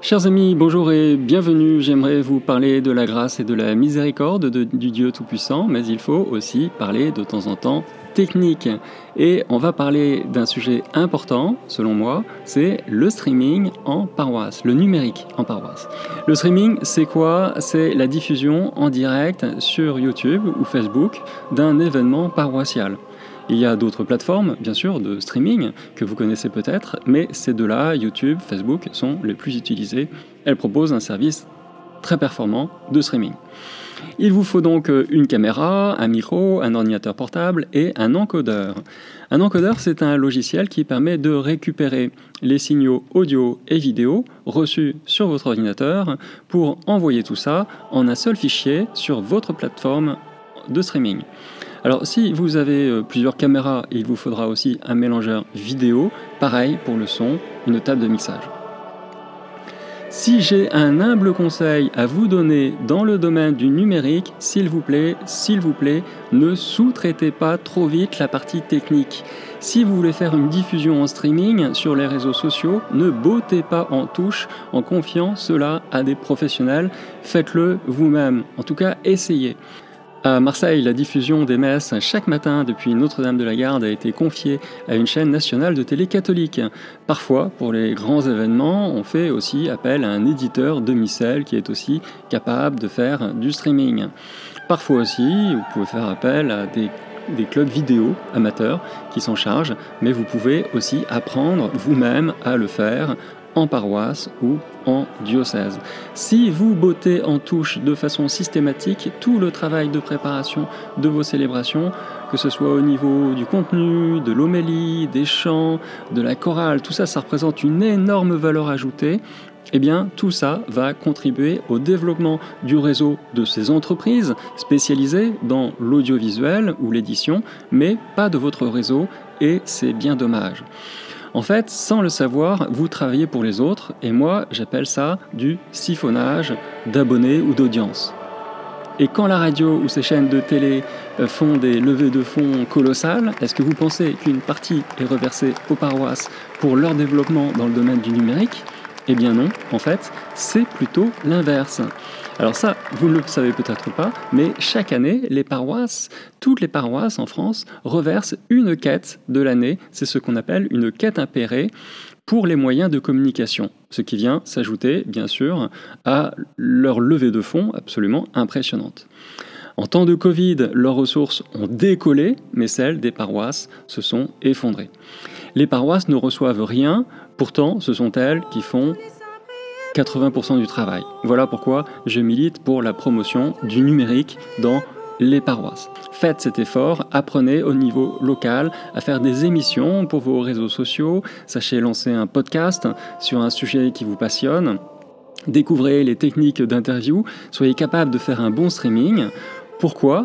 Chers amis, bonjour et bienvenue. J'aimerais vous parler de la grâce et de la miséricorde du Dieu Tout-Puissant, mais il faut aussi parler de temps en temps technique. Et on va parler d'un sujet important, selon moi, c'est le streaming en paroisse, le numérique en paroisse. Le streaming, c'est quoi? C'est la diffusion en direct sur YouTube ou Facebook d'un événement paroissial. Il y a d'autres plateformes, bien sûr, de streaming que vous connaissez peut-être, mais ces deux-là, YouTube, Facebook, sont les plus utilisées. Elles proposent un service très performant de streaming. Il vous faut donc une caméra, un micro, un ordinateur portable et un encodeur. Un encodeur, c'est un logiciel qui permet de récupérer les signaux audio et vidéo reçus sur votre ordinateur pour envoyer tout ça en un seul fichier sur votre plateforme de streaming. Alors si vous avez plusieurs caméras, il vous faudra aussi un mélangeur vidéo, pareil pour le son, une table de mixage. Si j'ai un humble conseil à vous donner dans le domaine du numérique, s'il vous plaît, ne sous-traitez pas trop vite la partie technique. Si vous voulez faire une diffusion en streaming sur les réseaux sociaux, ne bottez pas en touche en confiant cela à des professionnels, faites-le vous-même, en tout cas essayez. À Marseille, la diffusion des messes chaque matin depuis Notre-Dame-de-la-Garde a été confiée à une chaîne nationale de télé catholique. Parfois, pour les grands événements, on fait aussi appel à un éditeur de missel qui est aussi capable de faire du streaming. Parfois aussi, vous pouvez faire appel à des clubs vidéo amateurs qui s'en chargent, mais vous pouvez aussi apprendre vous-même à le faire en paroisse ou en diocèse. Si vous bottez en touche de façon systématique tout le travail de préparation de vos célébrations, que ce soit au niveau du contenu, de l'homélie, des chants, de la chorale, tout ça, ça représente une énorme valeur ajoutée. Eh bien, tout ça va contribuer au développement du réseau de ces entreprises spécialisées dans l'audiovisuel ou l'édition, mais pas de votre réseau, et c'est bien dommage. En fait, sans le savoir, vous travaillez pour les autres, et moi, j'appelle ça du siphonnage d'abonnés ou d'audience. Et quand la radio ou ces chaînes de télé font des levées de fonds colossales, est-ce que vous pensez qu'une partie est reversée aux paroisses pour leur développement dans le domaine du numérique ? Eh bien non, en fait, c'est plutôt l'inverse. Alors ça, vous ne le savez peut-être pas, mais chaque année, toutes les paroisses en France reversent une quête de l'année, c'est ce qu'on appelle une quête impérée, pour les moyens de communication, ce qui vient s'ajouter, bien sûr, à leur levée de fonds absolument impressionnante. En temps de Covid, leurs ressources ont décollé, mais celles des paroisses se sont effondrées. Les paroisses ne reçoivent rien, pourtant ce sont elles qui font 80% du travail. Voilà pourquoi je milite pour la promotion du numérique dans les paroisses. Faites cet effort, apprenez au niveau local à faire des émissions pour vos réseaux sociaux, sachez lancer un podcast sur un sujet qui vous passionne, découvrez les techniques d'interview, soyez capable de faire un bon streaming. Pourquoi ?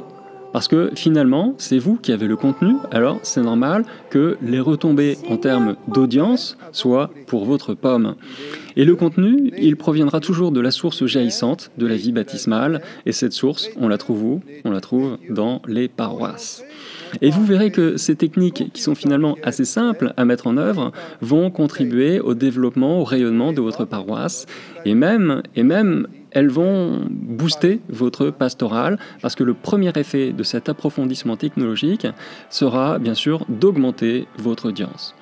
Parce que finalement, c'est vous qui avez le contenu, alors c'est normal que les retombées en termes d'audience soient pour votre pomme. Et le contenu, il proviendra toujours de la source jaillissante de la vie baptismale, et cette source, on la trouve où ? On la trouve dans les paroisses. Et vous verrez que ces techniques, qui sont finalement assez simples à mettre en œuvre, vont contribuer au développement, au rayonnement de votre paroisse, et même elles vont booster votre pastoral, parce que le premier effet de cet approfondissement technologique sera bien sûr d'augmenter votre audience.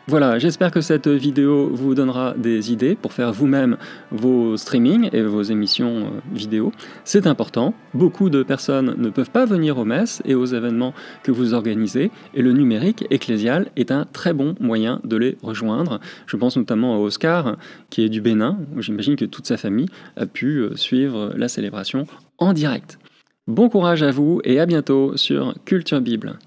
Voilà, j'espère que cette vidéo vous donnera des idées pour faire vous-même vos streamings et vos émissions vidéo. C'est important, beaucoup de personnes ne peuvent pas venir aux messes et aux événements que vous organisez, et le numérique ecclésial est un très bon moyen de les rejoindre. Je pense notamment à Oscar, qui est du Bénin, où j'imagine que toute sa famille a pu suivre la célébration en direct. Bon courage à vous et à bientôt sur Culture Bible.